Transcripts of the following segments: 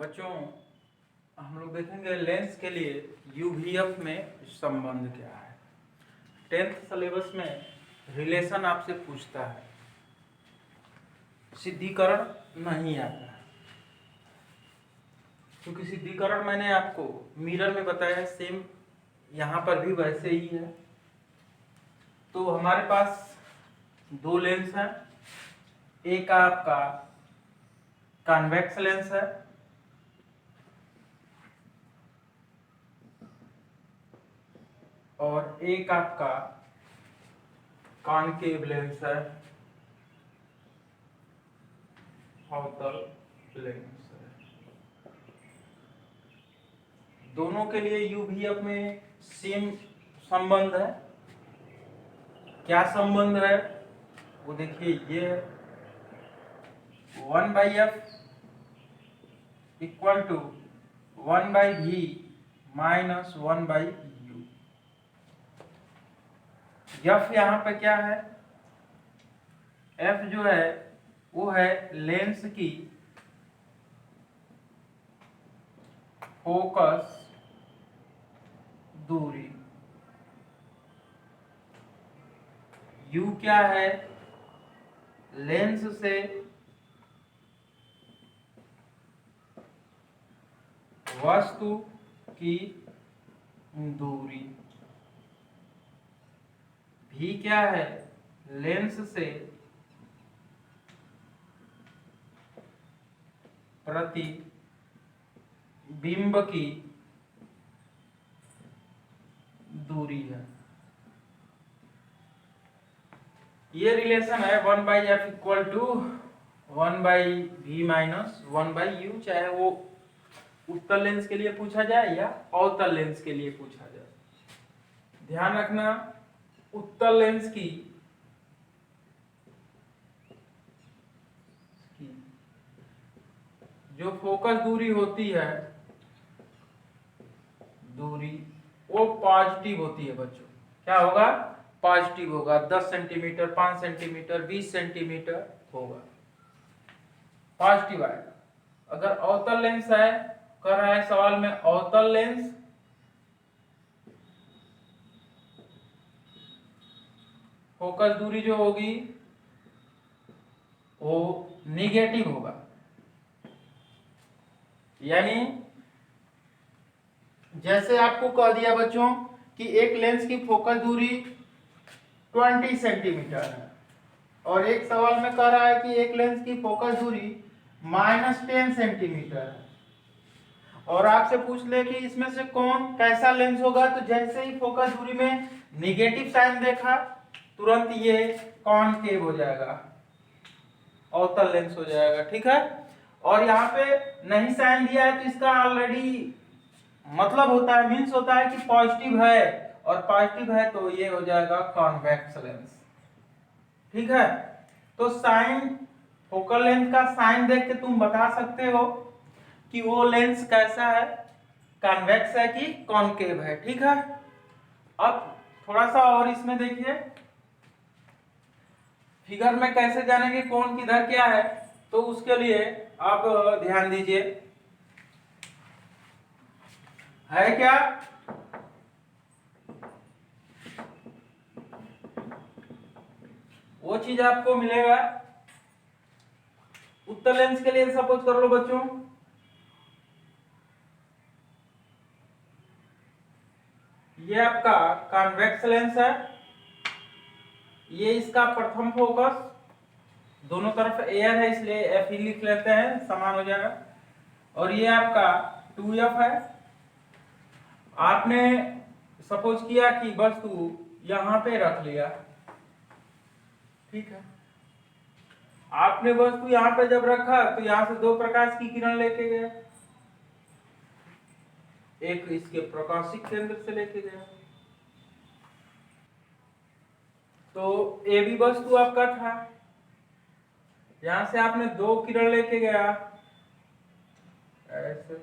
बच्चों, हम लोग देखेंगे लेंस के लिए यूवीएफ में संबंध क्या है। 10th सिलेबस में रिलेशन आपसे पूछता है, सिद्धिकरण नहीं आता है, क्योंकि सिद्धिकरण मैंने आपको मिरर में बताया, सेम यहाँ पर भी वैसे ही है। तो हमारे पास दो लेंस हैं, एक आपका कॉन्वेक्स लेंस है और एक आपका कॉनकेव लेंस है, अवतल लेंस है। दोनों के लिए यूवीएफ में सेम संबंध है। क्या संबंध है वो देखिए, ये 1/f equal to 1/v minus 1/u। f यहाँ पे क्या है, f जो है वो है लेंस की फोकस दूरी, u क्या है लेंस से वस्तु की दूरी, v क्या है लेंस से प्रतिबिंब की दूरी है। ये रिलेशन है 1/f equal to 1/v minus 1/u, चाहे वो उत्तल लेंस के लिए पूछा जाए या अवतल लेंस के लिए पूछा जाए। ध्यान रखना, उत्तल लेंस की जो फोकस दूरी होती है, दूरी वो पॉजिटिव होती है बच्चों। क्या होगा, पॉजिटिव होगा। 10 सेंटीमीटर, 5 सेंटीमीटर, 20 सेंटीमीटर होगा, पॉजिटिव आएगा। अगर अवतल लेंस है, कर रहा है सवाल में अवतल लेंस, फोकस दूरी जो होगी वो निगेटिव होगा। यानी जैसे आपको कह दिया बच्चों कि एक लेंस की फोकस दूरी 20 सेंटीमीटर है और एक सवाल में कह रहा है कि एक लेंस की फोकस दूरी -10 सेंटीमीटर है, और आपसे पूछ ले कि इसमें से कौन कैसा लेंस होगा, तो जैसे ही फोकस दूरी में निगेटिव साइन देखा तुरंत ये कॉनकेव हो जाएगा, अवतल लेंस हो जाएगा। ठीक है, और यहाँ पे नहीं साइन दिया है तो इसका ऑलरेडी मतलब होता है, मीन्स होता है कि पॉजिटिव है, और पॉजिटिव है तो ये हो जाएगा कॉन्वेक्स लेंस। ठीक है, तो साइन, फोकल लेंथ का साइन देख के तुम बता सकते हो कि वो लेंस कैसा है, कॉन्वेक्स है कि कॉनकेव है। ठीक है, अब थोड़ा सा और इसमें देखिए, फिगर में कैसे जानेंगे कौन किधर क्या है, तो उसके लिए आप ध्यान दीजिए। है क्या, वो चीज आपको मिलेगा उत्तल लेंस के लिए। सपोज कर लो बच्चों, ये आपका कॉन्वेक्स लेंस है, ये इसका प्रथम फोकस, दोनों तरफ एयर है इसलिए एफ ही लिख लेते हैं, समान हो जाएगा। और ये आपका 2f है। आपने सपोज किया कि वस्तु यहां पे रख लिया, ठीक है, आपने वस्तु यहां पे जब रखा तो यहां से दो प्रकाश की किरण लेके गए, एक इसके प्रकाशिक केंद्र से लेके गया, तो ए भी वस्तु आपका था, यहां से आपने दो किरण लेके गया ऐसे,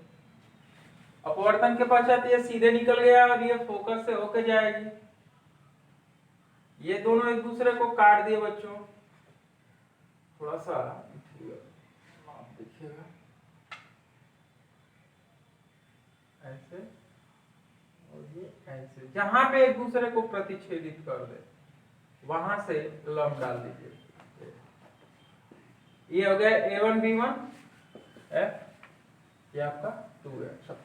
अपवर्तन के पश्चात ये सीधे निकल गया और ये फोकस से होके जाएगी। ये दोनों एक दूसरे को काट दिए बच्चों, थोड़ा सा आप देखिएगा, ऐसे और ये ऐसे, जहां पे एक दूसरे को प्रतिच्छेदित कर दे वहां से लंब डाल दीजिए। ये हो गया A1 B1 F, ये आपका 2 है सब।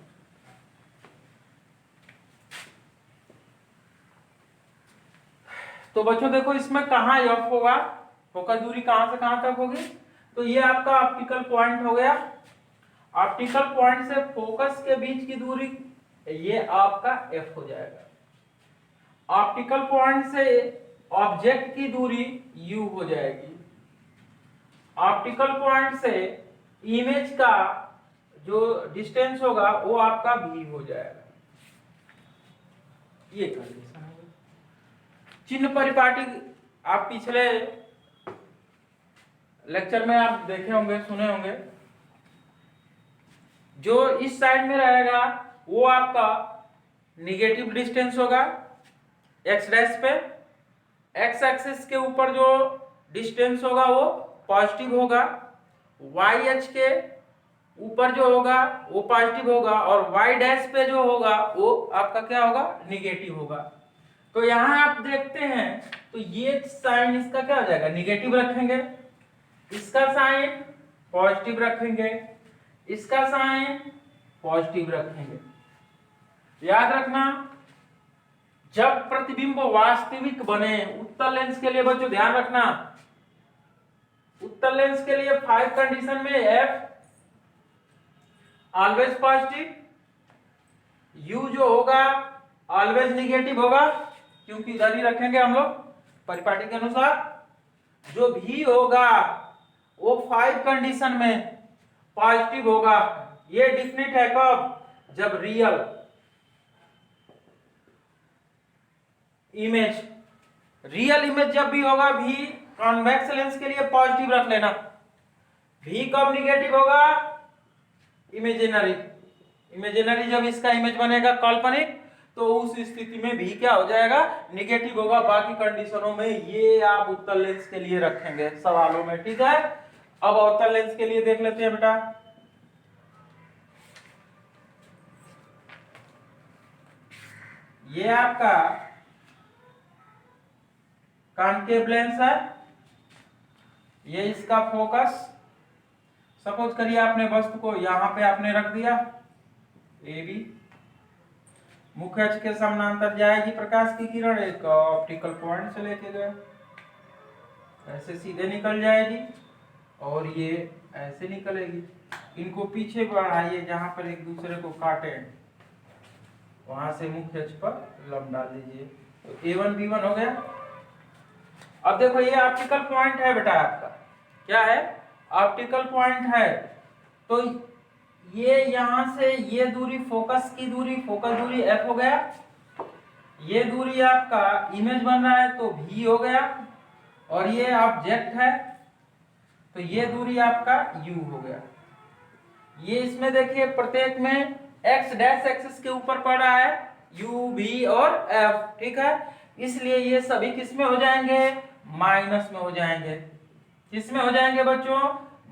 तो बच्चों देखो इसमें कहाँ F होगा, फोकस दूरी कहां से कहां तक होगी, तो ये आपका ऑप्टिकल पॉइंट हो गया। ऑप्टिकल पॉइंट से फोकस के बीच की दूरी ये आपका F हो जाएगा। ऑप्टिकल पॉइंट से ऑब्जेक्ट की दूरी U हो जाएगी। ऑप्टिकल पॉइंट से इमेज का जो डिस्टेंस होगा वो आपका V हो जाएगा। ये कंडीशन है। चिन्ह परिपाटी आप पिछले लेक्चर में आप देखे होंगे, सुने होंगे। जो इस साइड में रहेगा वो आपका निगेटिव डिस्टेंस होगा x डैश पे, x एक्सिस के ऊपर जो डिस्टेंस होगा वो पॉजिटिव होगा, y अक्ष के ऊपर जो होगा वो पॉजिटिव होगा, और y डैश पे जो होगा वो आपका क्या होगा, निगेटिव होगा। तो यहां आप देखते हैं तो ये साइन इसका क्या हो जाएगा, निगेटिव रखेंगे, इसका साइन पॉजिटिव रखेंगे, इसका साइन पॉजिटिव रखेंगे। याद रखना जब प्रतिबिंब वास्तविक बने, उत्तल लेंस के लिए बच्चों ध्यान रखना, उत्तल लेंस के लिए 5 कंडीशन में F ऑलवेज पॉजिटिव, U जो होगा ऑलवेज निगेटिव होगा, क्योंकि इधर ही रखेंगे हम लोग परिपाटी के अनुसार। जो V होगा वो 5 कंडीशन में पॉजिटिव होगा। ये डिफिनिट है कब, जब रियल इमेज जब भी होगा V कॉन्वेक्स लेंस के लिए पॉजिटिव रख लेना। V कब निगेटिव होगा, इमेजिनरी जब इसका इमेज बनेगा काल्पनिक, तो उस स्थिति में भी क्या हो जाएगा, निगेटिव होगा। बाकी कंडीशनों में ये आप उत्तल लेंस के लिए रखेंगे सवालों में, ठीक है। अब अवतल लेंस के लिए देख लेते हैं बेटा। ये आपका कॉन्केव लेंस है, ये इसका फोकस। सपोज करिए आपने वस्तु को यहां पे आपने रख दिया, ए बी, मुख्य अक्ष के समानांतर जाएगी प्रकाश की किरण, एक ऑप्टिकल पॉइंट से लेके गए, ऐसे सीधे निकल जाएगी और ये ऐसे निकलेगी। इनको पीछे बढ़ाइए, जहां पर एक दूसरे को काटे वहां से मुख्य अक्ष पर लंब डाल दीजिए, तो A1 B1 हो गया। अब देखो ये ऑप्टिकल पॉइंट है बेटा, आपका क्या है, ऑप्टिकल पॉइंट है। तो ये यहां से ये दूरी फोकस दूरी F हो गया, ये दूरी आपका इमेज बन रहा है तो V हो गया, और ये ऑब्जेक्ट है तो ये दूरी आपका U हो गया। ये इसमें देखिए प्रत्येक में x डैश एक्सिस के ऊपर पड़ रहा है, U V और F, ठीक है। इसलिए ये सभी किस में हो जाएंगे, माइनस में हो जाएंगे। किस में हो जाएंगे बच्चों,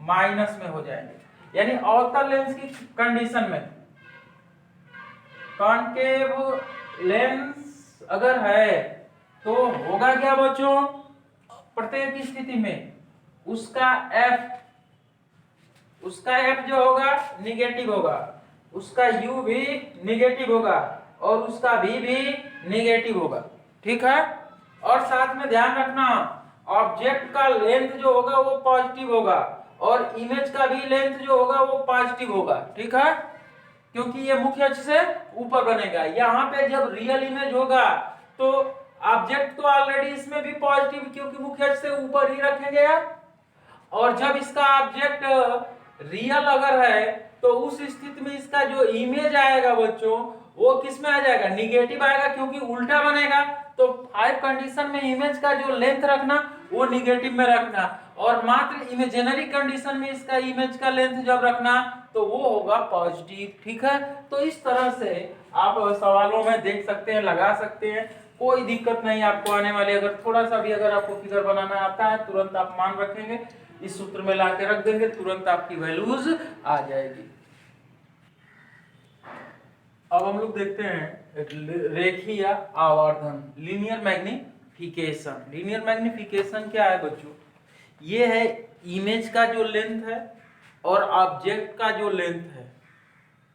माइनस में हो जाएंगे। यानी अवतल लेंस की कंडीशन में कॉन्केव लेंस अगर है तो होगा क्या बच्चों, प्रत्येक स्थिति में उसका F जो होगा निगेटिव होगा, उसका U भी निगेटिव होगा, और उसका V भी निगेटिव होगा, ठीक है। और साथ में ध्यान रखना ऑब्जेक्ट का लेंथ जो होगा वो पॉजिटिव होगा, और इमेज का भी लेंथ जो होगा वो पॉजिटिव होगा, ठीक है, क्योंकि ये मुख्य अक्ष से ऊपर बनेगा। यहाँ पे जब रियल इमेज होगा तो ऑब्जेक्ट तो ऑलरेडी इसमें भी पॉजिटिव, क्योंकि मुख्य अक्ष से ऊपर ही रखेंगे आप। और जब इसका ऑब्जेक्ट रियल अगर है तो उस स्थिति में इसका जो इमेज आएगा बच्चों वो किस में आ जाएगा, निगेटिव आएगा, क्योंकि उल्टा बनेगा। तो 5 कंडीशन में इमेज का जो लेंथ रखना वो निगेटिव में रखना, और मात्र इमेजिनरी कंडीशन में इसका इमेज का लेंथ जब रखना तो वो होगा पॉजिटिव, ठीक है। तो इस तरह से आप सवालों में देख सकते हैं, लगा सकते हैं, कोई दिक्कत नहीं आपको आने वाली। अगर थोड़ा सा भी अगर आपको फिगर बनाना आता है तुरंत आप मान रखेंगे, इस सूत्र में ला के रख देंगे, तुरंत आपकी वैल्यूज आ जाएगी। अब हम लोग देखते हैं रेखीय आवर्धन, लीनियर मैग्निफिकेशन। लीनियर मैग्निफिकेशन क्या है बच्चों? ये है इमेज का जो लेंथ है और ऑब्जेक्ट का जो लेंथ है,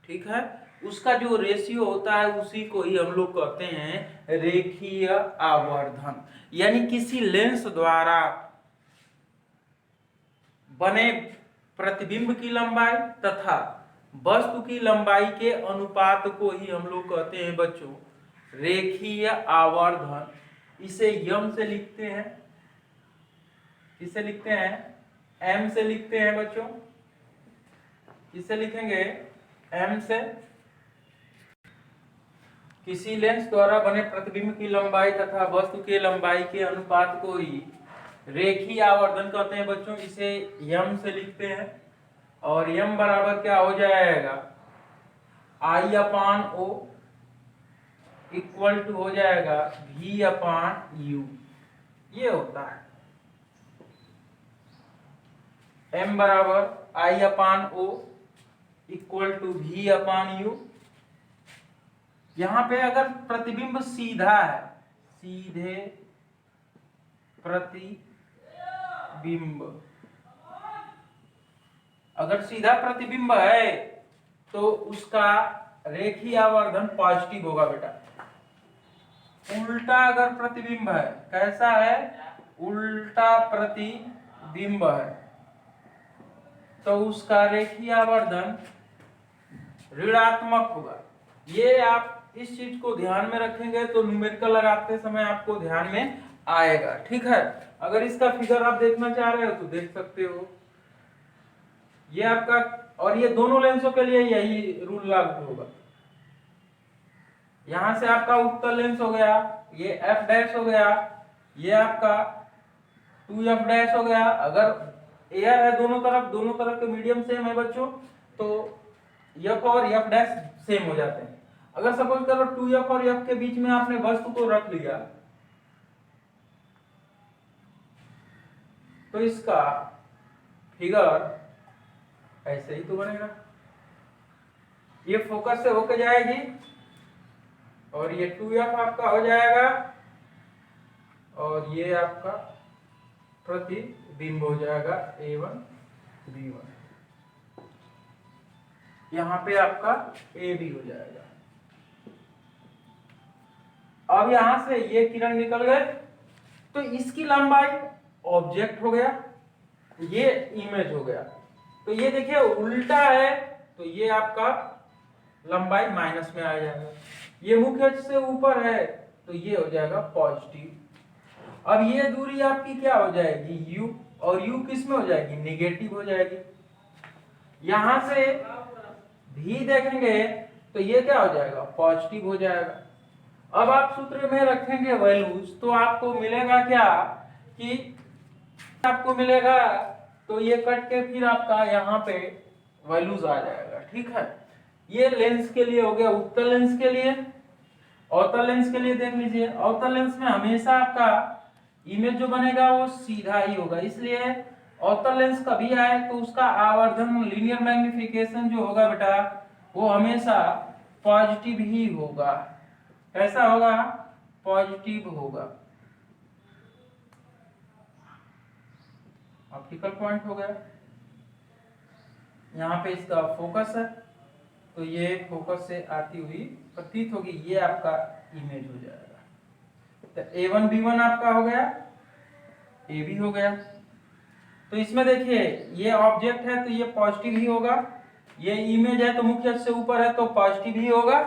ठीक है, उसका जो रेशियो होता है उसी को ही हम लोग कहते हैं रेखीय आवर्धन। यानी किसी लेंस द्वारा बने प्रतिबिंब की लंबाई तथा वस्तु की लंबाई के अनुपात को ही हम लोग कहते हैं बच्चों रेखीय आवर्धन। इसे यम से लिखते हैं, इसे लिखते हैं एम से लिखते हैं बच्चों, इसे लिखेंगे एम से। किसी लेंस द्वारा बने प्रतिबिंब की लंबाई तथा वस्तु के लंबाई के अनुपात को ही रेखीय आवर्धन कहते हैं बच्चों, इसे यम से लिखते हैं। और यम बराबर क्या हो जाएगा, आई अपान ओ इक्वल टू हो जाएगा v अपान यू, ये होता है। m बराबर I upon O equal to v upon u. यहां पे अगर प्रतिबिंब सीधा है, सीधे प्रतिबिंब, अगर सीधा प्रतिबिंब है तो उसका रेखीय आवर्धन पॉजिटिव होगा बेटा। उल्टा अगर प्रतिबिंब है, कैसा है, उल्टा प्रतिबिंब है, तो उसका रेखीय आवर्धन ऋणात्मक होगा। ये आप इस चीज को ध्यान में रखेंगे तो न्यूमेरिकल लगाते समय आपको ध्यान में आएगा, ठीक है। अगर इसका फिगर आप देखना चाह रहे हो तो देख सकते हो, ये आपका, और ये दोनों लेंसों के लिए यही रूल लागू होगा। यहां से आपका उत्तल लेंस हो गया, ये एफ डैश हो गया, ये आपका 2f डैश हो गया। अगर एयर है दोनों तरफ के मीडियम सेम है बच्चों, तो f और f डैश सेम हो जाते हैं। अगर सपोज करो 2f और f के बीच में आपने वस्तु को रख लिया तो इसका फिगर ऐसे ही तो बनेगा, ये फोकस से होके जाएगी और ये 2f आपका हो जाएगा और ये आपका प्रतिबिंब हो जाएगा a1 b1, यहां पे आपका ab हो जाएगा। अब यहां से ये किरण निकल गए तो इसकी लंबाई ऑब्जेक्ट हो गया, ये इमेज हो गया। तो ये देखिए उल्टा है तो ये आपका लंबाई माइनस में आ जाएगा, ये मुख्य अक्ष से ऊपर है तो ये हो जाएगा पॉजिटिव। अब ये दूरी आपकी क्या हो जाएगी u, और u किस में हो जाएगी, निगेटिव हो जाएगी। यहां से भी देखेंगे तो ये क्या हो जाएगा, पॉजिटिव हो जाएगा। अब आप सूत्र में रखेंगे वैल्यूज तो आपको मिलेगा क्या कि आपको मिलेगा, तो ये कट के फिर आपका यहाँ पे वैल्यूज आ जाएगा, ठीक है। ये लेंस के लिए हो गया, उत्तल लेंस के लिए। अवतल लेंस के लिए देख लीजिए, अवतल लेंस में हमेशा आपका इमेज जो बनेगा वो सीधा ही होगा, इसलिए अवतल लेंस कभी आए तो उसका आवर्धन लीनियर मैग्निफिकेशन जो होगा बेटा वो हमेशा पॉजिटिव ही होगा। कैसा होगा, पॉजिटिव होगा। ऑप्टिकल पॉइंट हो गया, यहाँ पे इसका फोकस है तो ये फोकस से आती हुई प्रतीत होगी, ये आपका इमेज हो जाएगा। तो a1 b1 आपका हो गया, ab हो गया। तो इसमें देखिए ये ऑब्जेक्ट है तो ये पॉजिटिव ही होगा, ये इमेज है तो मुख्य अक्ष से ऊपर है तो पॉजिटिव ही होगा।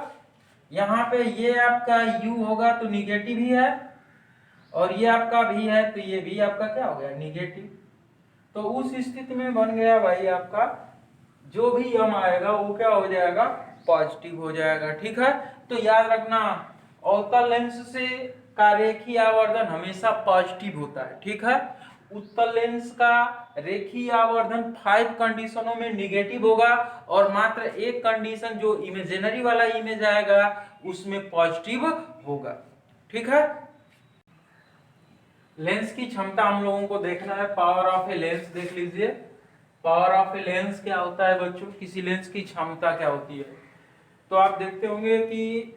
यहाँ पे ये आपका u होगा तो निगेटिव ही है, और ये आपका भी है तो ये भी आपका क्या हो गया, निगेटिव। तो उस स्थिति में बन गया भाई आपका जो भी यम आएगा वो क्या हो जाएगा, पॉजिटिव हो जाएगा, ठीक है। तो याद रखना अवतल लेंस से का रेखीय आवर्धन हमेशा पॉजिटिव होता है, ठीक है। उत्तल लेंस का रेखीय आवर्धन 5 कंडीशनों में निगेटिव होगा और मात्र एक कंडीशन जो इमेजिनरी वाला इमेज आएगा उसमें पॉजिटिव होगा, ठीक है। लेंस की क्षमता हम लोगों को देखना है, पावर ऑफ ए लेंस देख लीजिए। पावर ऑफ ए लेंस क्या होता है बच्चों, किसी लेंस की क्षमता क्या होती है। तो आप देखते होंगे कि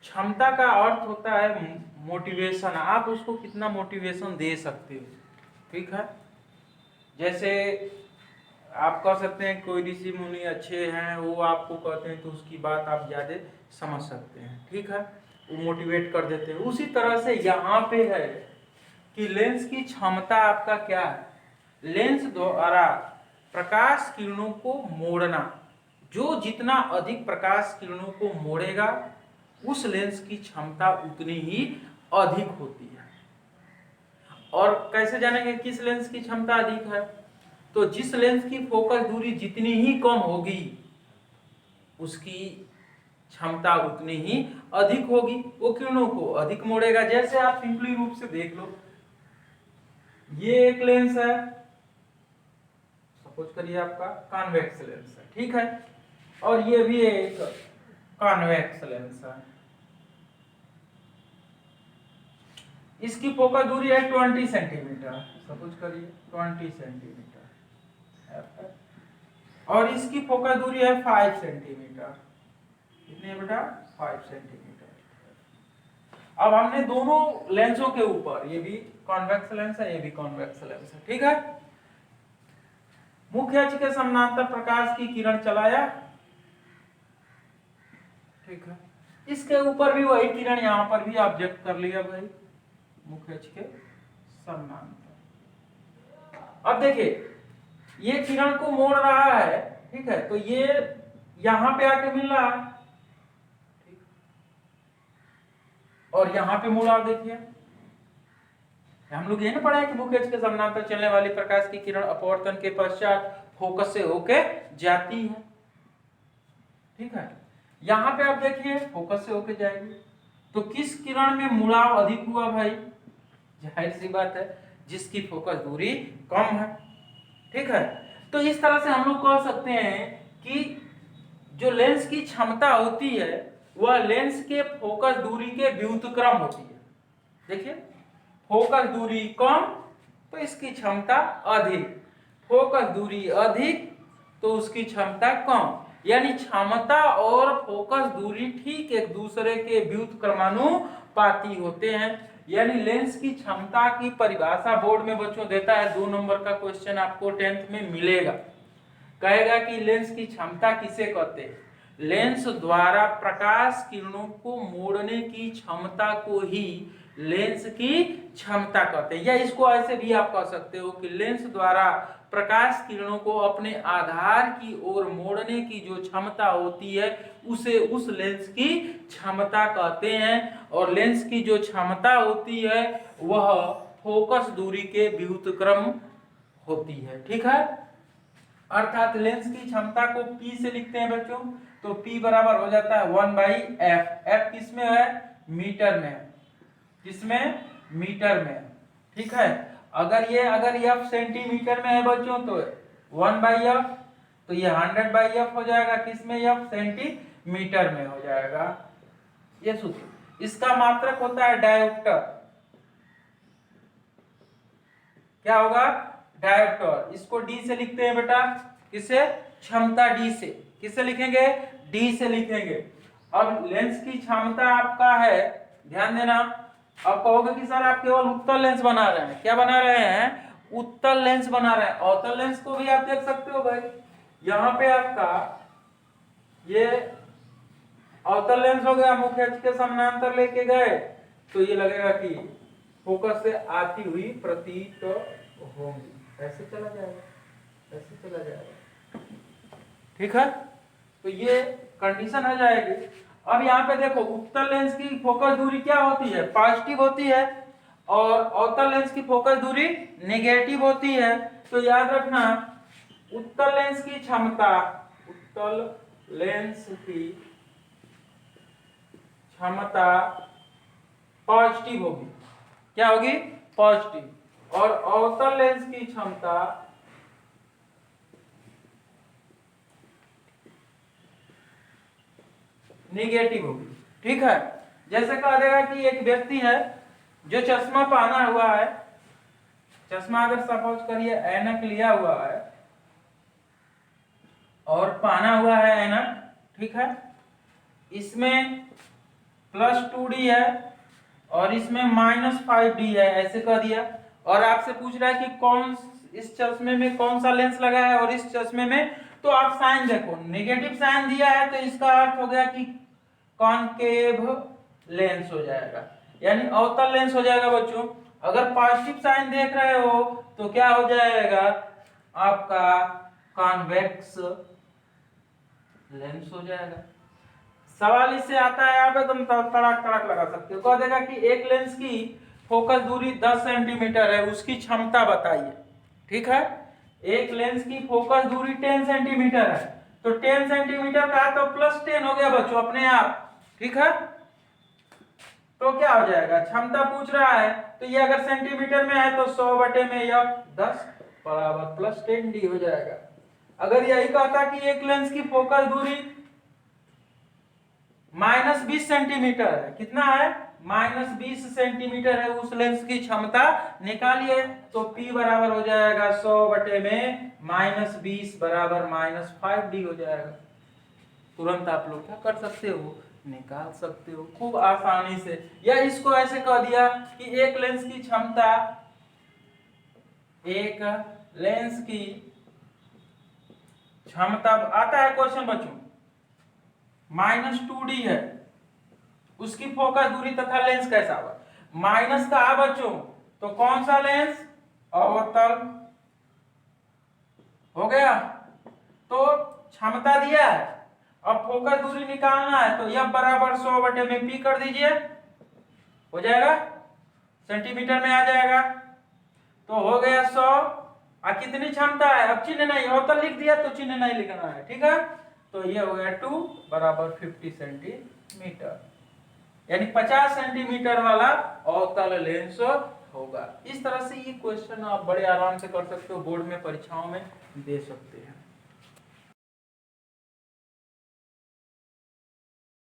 क्षमता का अर्थ होता है मोटिवेशन, आप उसको कितना मोटिवेशन दे सकते हो, ठीक है। जैसे आप कह सकते हैं कोई ऋषि मुनि अच्छे हैं, वो आपको कहते हैं तो उसकी बात आप ज्यादा समझ सकते हैं, ठीक है, वो मोटिवेट कर देते हैं। उसी तरह से यहाँ पे है कि लेंस की क्षमता आपका क्या है, लेंस द्वारा प्रकाश किरणों को मोड़ना, जो जितना अधिक प्रकाश किरणों को मोड़ेगा उस लेंस की क्षमता उतनी ही अधिक होती है। और कैसे जानेंगे किस लेंस की क्षमता अधिक है, तो जिस लेंस की फोकस दूरी जितनी ही कम होगी उसकी क्षमता उतनी ही अधिक होगी, वो किरणों को अधिक मोड़ेगा। जैसे आप सिंपली रूप से देख लो, ये एक लेंस है, सपोज करिए आपका कॉन्वेक्स लेंस है, ठीक है, और ये भी एक कॉन्वेक्स लेंस है। इसकी फोकस दूरी है 20 सेंटीमीटर, सपोज करिए 20 सेंटीमीटर, और इसकी फोकस दूरी है 5 सेंटीमीटर। कितनी है बेटा? 5 सेंटीमीटर। अब हमने दोनों लेंसों के ऊपर, ये भी कॉन्वेक्स लेंस है, ये भी कॉन्वेक्स लेंस है, ठीक है, मुख्य अक्ष के समानांतर प्रकाश की किरण चलाया, ठीक है, इसके ऊपर भी वही किरण यहां पर भी ऑब्जेक्ट कर लिया भाई, मुख्य अक्ष के समानांतर। अब देखिए ये किरण को मोड़ रहा है, ठीक है, तो ये यहां पे आके मिल रहा है, ठीक, और यहां पे मुड़ा, देखिए हम लोग ये ना पढ़ा है कि मुख्य अक्ष के समानांतर चलने वाली प्रकाश की किरण अपवर्तन के पश्चात फोकस से होके जाती है, ठीक है, यहां पे आप देखिए फोकस से होके जाएगी, तो किस किरण में मुड़ाव अधिक हुआ भाई? जाहिर सी बात है जिसकी फोकस दूरी कम है, ठीक है। तो इस तरह से हम लोग कह सकते हैं कि जो लेंस की क्षमता होती है वह लेंस के फोकस दूरी के व्युत्क्रम होती है। देखिए फोकस दूरी कम तो इसकी क्षमता अधिक, फोकस दूरी अधिक तो उसकी क्षमता कम, यानी क्षमता और फोकस दूरी ठीक एक दूसरे के व्युत्क्रमानुपाती होते हैं। यानी लेंस की क्षमता की परिभाषा बोर्ड में बच्चों देता है, 2 नंबर का क्वेश्चन आपको 10th में मिलेगा, कहेगा कि लेंस की क्षमता किसे कहते हैं? लेंस द्वारा प्रकाश किरणों को मोड़ने की क्षमता को ही लेंस की क्षमता कहते हैं। या इसको ऐसे भी आप कह सकते हो कि लेंस द्वारा प्रकाश किरणों को अपने आधार की ओर मोड़ने की जो क्षमता होती है उसे उस लेंस की क्षमता कहते हैं, और लेंस की जो क्षमता होती है वह फोकस दूरी के व्युत्क्रम होती है, ठीक है। अर्थात लेंस की क्षमता को P से लिखते हैं बच्चों, तो P बराबर हो जाता है 1/f। f किसमें है? मीटर में। किसमें? मीटर में, ठीक है। अगर f सेंटीमीटर में है बच्चों तो 1/f, तो ये 100/f हो जाएगा, किसमें? f सेंटीमीटर में हो जाएगा। ये सूत्र, इसका मात्रक होता है डायोप्टर। क्या होगा? डायोप्टर। इसको D से लिखते हैं बेटा, किसे? क्षमता D से। किससे लिखेंगे? D से लिखेंगे। अब लेंस की क्षमता आपका है, ध्यान देना, अब कहोगे कि सर आप केवल उत्तल लेंस बना रहे हैं। क्या बना रहे हैं? उत्तल लेंस बना रहे हैं। अवतल लेंस को भी आप देख सकते हो भाई, यहां पे आपका ये अवतल लेंस हो गया, मुख्य अक्ष के समानांतर लेके गए तो ये लगेगा कि फोकस से आती हुई प्रतीत होंगी, ऐसे चला जाएगा, ऐसे चला जाएगा, ठीक है। तो ये कंडीशन आ जाएगी। अब यहाँ पे देखो उत्तल लेंस की फोकस दूरी क्या होती है? पॉजिटिव होती है, और अवतल लेंस की फोकस दूरी नेगेटिव होती है। तो याद रखना उत्तल लेंस की क्षमता, उत्तल लेंस की क्षमता पॉजिटिव होगी। क्या होगी? पॉजिटिव। और अवतल लेंस की क्षमता नेगेटिव होगी, ठीक है। जैसे कहा देगा कि एक व्यक्ति है जो चश्मा पहना हुआ है, चश्मा अगर सपोज करिए ऐनक लिया हुआ है और पहना हुआ है ऐनक, ठीक है। इसमें +2d है और इसमें -5d है, ऐसे कर दिया। और आपसे पूछ रहा है कि कौन इस चश्मे में कौन सा लेंस लगा है और इस चश्मे में, तो आप साइन देखो, नेगेटिव साइन दिया है तो इसका अर्थ हो गया कि कॉनकेव लेंस हो जाएगा, यानी अवतल लेंस हो जाएगा बच्चों। अगर पॉजिटिव साइन देख रहे हो तो क्या हो जाएगा आपका कॉन्वेक्स लेंस हो जाएगा। सवाल इससे आता है, आप एकदम तड़ाक तड़ाक लगा सकते हो। कह देगा कि एक लेंस की फोकस दूरी 10 सेंटीमीटर है, उसकी क्षमता बताइए। ठीक है, एक लेंस की फोकस दूरी 10 सेंटीमीटर है, तो 10 सेंटीमीटर का तो +10 हो गया बच्चों अपने आप। ठीक है, तो क्या हो जाएगा, क्षमता पूछ रहा है तो ये अगर सेंटीमीटर में है तो 100 बटे में यह 10 बराबर +10d हो जाएगा। अगर यही कहता कि एक लेंस की फोकस दूरी -20 सेंटीमीटर है, कितना है, -20 सेंटीमीटर है, उस लेंस की क्षमता निकालिए, तो P बराबर हो जाएगा 100 बटे में -20 बराबर -5d हो जाएगा। तुरंत आप लोग क्या कर सकते हो, निकाल सकते हो खूब आसानी से। या इसको ऐसे कह दिया कि एक लेंस की क्षमता, एक लेंस की क्षमता आता है क्वेश्चन बच्चों, -2d है, उसकी फोकस दूरी तथा लेंस कैसा हुआ, माइनस का है बच्चों, तो कौन सा लेंस, अवतल हो गया। तो क्षमता दिया है, अब फोकस दूरी निकालना है, तो यह बराबर 100 बटे में P कर दीजिए, हो जाएगा, सेंटीमीटर में आ जाएगा, तो हो गया 100। कितनी क्षमता है, अब चिन्ह नहीं, अवतल लिख दिया तो चिन्ह नहीं लिखना है। ठीक है, तो ये हो गया 2 बराबर 50 सेंटीमीटर, यानी 50 सेंटीमीटर वाला अवतल लेंस होगा। इस तरह से ये क्वेश्चन आप बड़े आराम से कर सकते हो, बोर्ड में परीक्षाओं में दे सकते हैं।